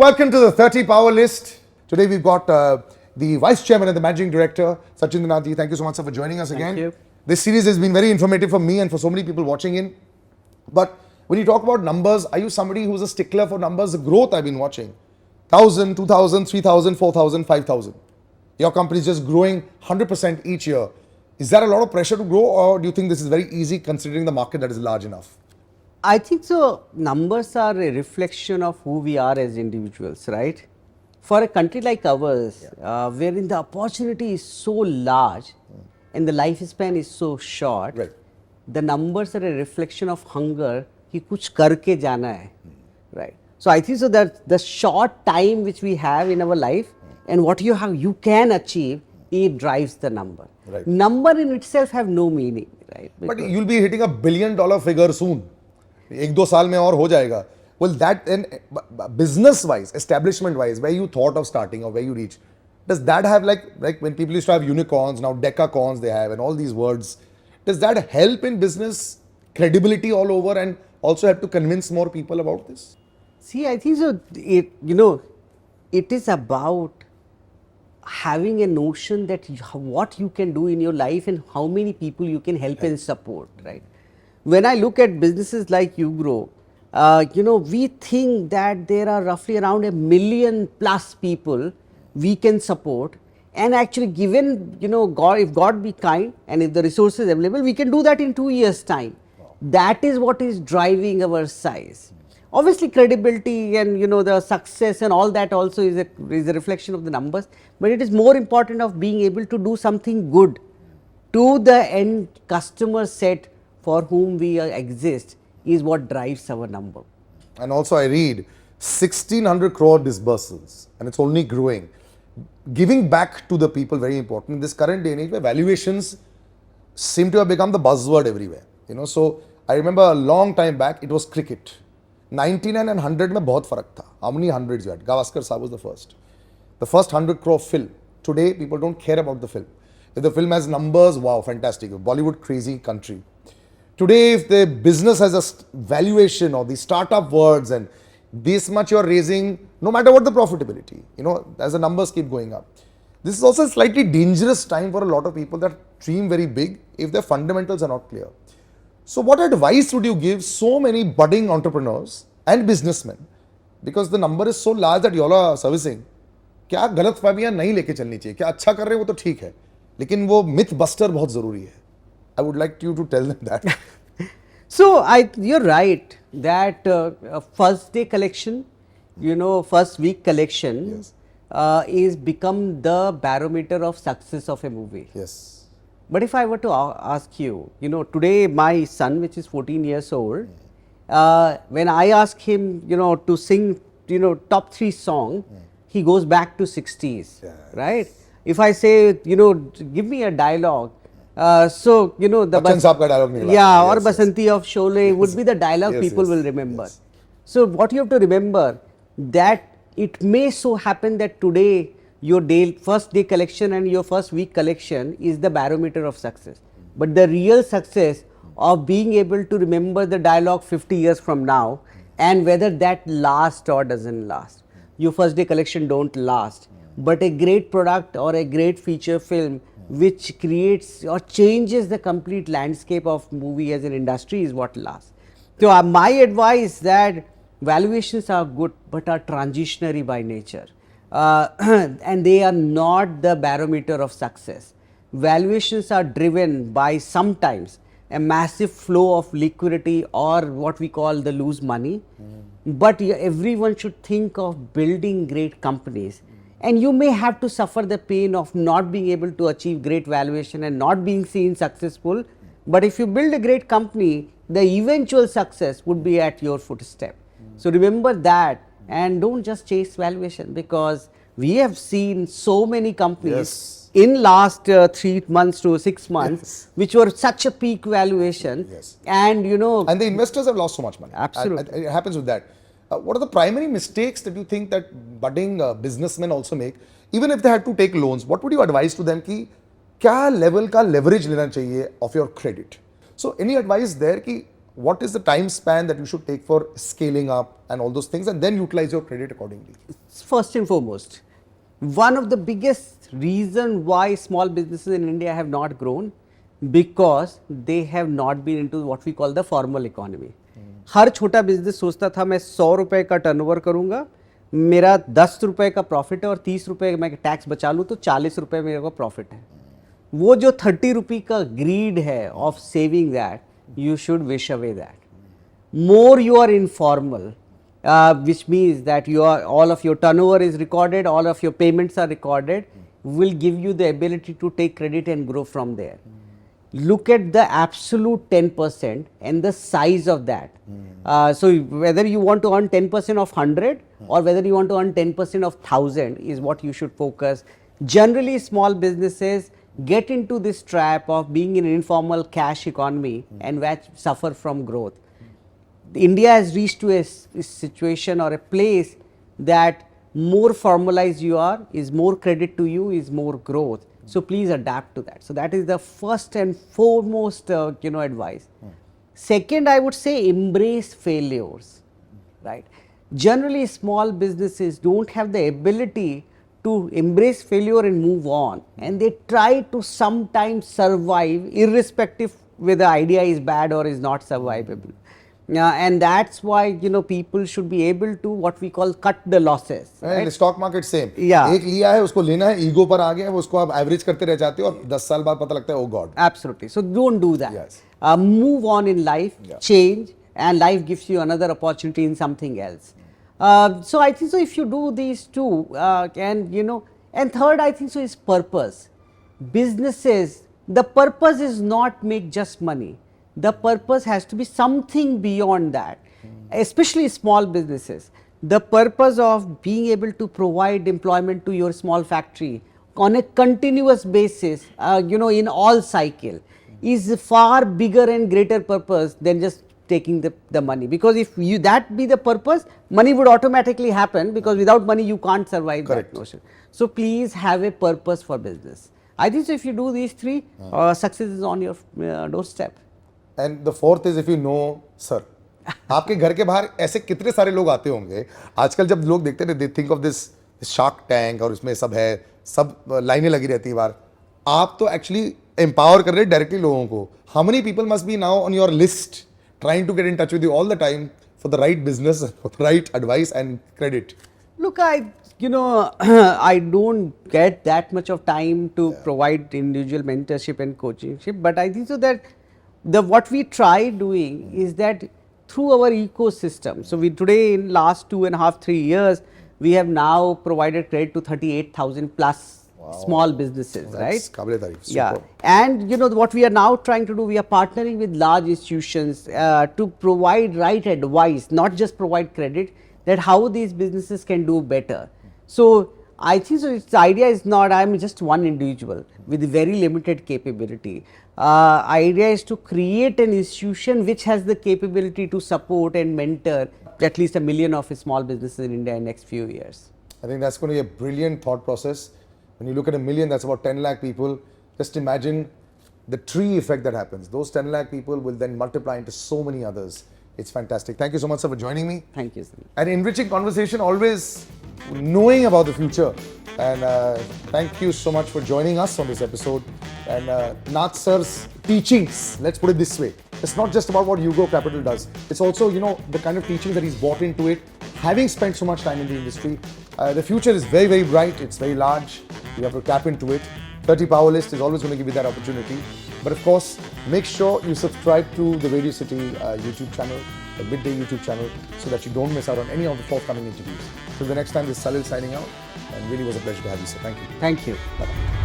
welcome to the 30 Power List. Today we've got the Vice Chairman and the Managing Director, Shachindra Nath. Thank you so much, sir, for joining us again. Thank you. This series has been very informative for me and for so many people watching in. But when you talk about numbers, are you somebody who's a stickler for numbers? The growth I've been watching, 1,000, 2,000, 3,000, 4,000, 5,000. Your company is just growing 100% each year. Is there a lot of pressure to grow, or do you think this is very easy considering the market that is large enough? I think so. Numbers are a reflection of who we are as individuals, right? For a country like ours, wherein the opportunity is so large and the lifespan is so short, Right. the numbers are a reflection of hunger. कि कुछ करके जाना है, right? So I think so that the short time which we have in our life and what you can achieve, it drives the number. Right. Number in itself have no meaning, right? But you'll be hitting $1 billion figure soon. 1-2 साल में और हो जाएगा. Well, that and business-wise, establishment-wise, where you thought of starting or where you reach, does that have like when people used to have unicorns, now decacorns they have and all these words, does that help in business credibility all over and also have to convince more people about this? See, I think so. It is about having a notion that what you can do in your life and how many people you can help and support, right? When I look at businesses like GRO, we think that there are roughly around 1 million plus people we can support, and actually given, God, if God be kind and if the resources available, we can do that in 2 years' time. Wow. That is what is driving our size. Obviously credibility and the success and all that also is a reflection of the numbers, but it is more important of being able to do something good to the end customer set for whom we exist is what drives our number. And also I read 1,600 crore disbursements and it's only growing. Giving back to the people, very important in this current day and age where valuations seem to have become the buzzword everywhere. So I remember a long time back it was cricket. 99 and 100 में बहुत फर्क था. How many hundreds you had? Gavaskar Saab was the first. The first 100 crore film. Today people don't care about the film. If the film has numbers, wow, fantastic. Bollywood crazy country. Today, if the business has a valuation or the startup words and this much you're raising, no matter what the profitability, as the numbers keep going up. This is also a slightly dangerous time for a lot of people that dream very big if their fundamentals are not clear. So what advice would you give so many budding entrepreneurs and businessmen? Because the number is so large that you all are servicing. क्या गलतफहमियां नहीं लेके चलनी चाहिए? क्या अच्छा कर रहे हैं वो तो ठीक है, लेकिन वो myth buster बहुत जरूरी है. I would like you to tell them that. So you're right that first day collection, first week collection is become the barometer of success of a movie. Yes. But if I were to ask you, today my son, which is 14 years old, when I ask him, to sing, top 3 song, he goes back to 60s, right? If I say, give me a dialogue, so the Bachchan Saab ka dialogue nikla. Yeah, or Basanti of Sholay would be the dialogue people will remember. Yes. So what you have to remember that it may so happen that today your first day collection and your first week collection is the barometer of success. But the real success of being able to remember the dialogue 50 years from now and whether that lasts or doesn't last. Your first day collection don't last, but a great product or a great feature film which creates or changes the complete landscape of movie as an industry is what lasts. So my advice that valuations are good but are transitionary by nature. And they are not the barometer of success. Valuations are driven by sometimes a massive flow of liquidity or what we call the loose money. But everyone should think of building great companies. And you may have to suffer the pain of not being able to achieve great valuation and not being seen successful. But if you build a great company, the eventual success would be at your footstep. So remember that. And don't just chase valuation, because we have seen so many companies in last 3 months to 6 months which were such a peak valuation and and the investors have lost so much money. Absolutely. It happens with that. What are the primary mistakes that you think that budding businessmen also make? Even if they had to take loans, what would you advise to them कि क्या level का leverage लेना चाहिए of your credit? So any advice there कि what is the time span that you should take for scaling up and all those things, and then utilize your credit accordingly? First and foremost, one of the biggest reason why small businesses in India have not grown, because they have not been into what we call the formal economy. हर छोटा business सोचता था मैं 100 रुपए का turnover करूंगा, मेरा 10 रुपए का प्रॉफिट है और 30 रुपए मैं टैक्स बचा लूँ तो 40 रुपए मेरे को प्रॉफिट है. वो जो 30 रुपए का ग्रीड है of saving that, you should wish away that. More you are informal, which means that all of your turnover is recorded, all of your payments are recorded, will give you the ability to take credit and grow from there. Look at the absolute 10% and the size of that. So whether you want to earn 10% of 100 or whether you want to earn 10% of 1000 is what you should focus. Generally, small businesses get into this trap of being in an informal cash economy and which suffer from growth. India has reached to a situation or a place that more formalized you are, is more credit to you, is more growth. So please adapt to that. So that is the first and foremost advice. Second, I would say embrace failures, right? Generally, small businesses don't have the ability to embrace failure and move on, and they try to sometimes survive irrespective whether the idea is bad or is not survivable. And that's why people should be able to what we call cut the losses. Right? Stock market same. Yeah. एक लिया है उसको लेना है, ego पर आ गया है, वो उसको आप एवरेज करते रह जाते हो और 10 साल बाद पता लगता है oh god. Absolutely. So don't do that. Yes. Move on in life, change, and life gives you another opportunity in something else. So I think so if you do these two, and third I think so is purpose. Businesses, the purpose is not make just money. The purpose has to be something beyond that, especially small businesses. The purpose of being able to provide employment to your small factory on a continuous basis, in all cycle, is far bigger and greater purpose than just taking the money. Because if that be the purpose, money would automatically happen, because without money you can't survive. Correct. That notion. So please have a purpose for business. I think so if you do these three, success is on your doorstep. And the fourth is if you know, sir, आपके घर के बाहर ऐसे कितने सारे लोग आते होंगे आजकल, जब लोग देखते हैं, they think of this Shark Tank और इसमें सब है, सब लाइनें लगी रहती है बाहर, आप तो actually empower कर रहे हैं directly लोगों को. How many people must be now on your list trying to get in touch with you all the time for the right business, for the right advice and credit? Look, I don't get that much of time to provide individual mentorship and coachingship, but I think so that what we try doing is that through our ecosystem. So we today in last 2.5, 3 years, we have now provided credit to 38,000 plus small businesses, right? Yeah, and what we are now trying to do, we are partnering with large institutions to provide right advice, not just provide credit, that how these businesses can do better. So I think so the idea is not I am just one individual with very limited capability. Idea is to create an institution which has the capability to support and mentor at least 1 million of small businesses in India in next few years. I think that's going to be a brilliant thought process. When you look at 1 million, that's about 10 lakh people. Just imagine the tree effect that happens. Those 10 lakh people will then multiply into so many others. It's fantastic. Thank you so much, sir, for joining me. Thank you, Salil. An enriching conversation, always knowing about the future. And thank you so much for joining us on this episode. And Nath sir's teachings, let's put it this way, it's not just about what GRO Capital does. It's also, the kind of teaching that he's bought into it, having spent so much time in the industry. The future is very, very bright. It's very large. You have to tap into it. 30 Powerlist is always going to give you that opportunity. But of course, make sure you subscribe to the Radio City YouTube channel, the Midday YouTube channel, so that you don't miss out on any of the forthcoming interviews. Till the next time, this is Salil signing out, and really was a pleasure to have you, sir. Thank you. Thank you. Bye-bye.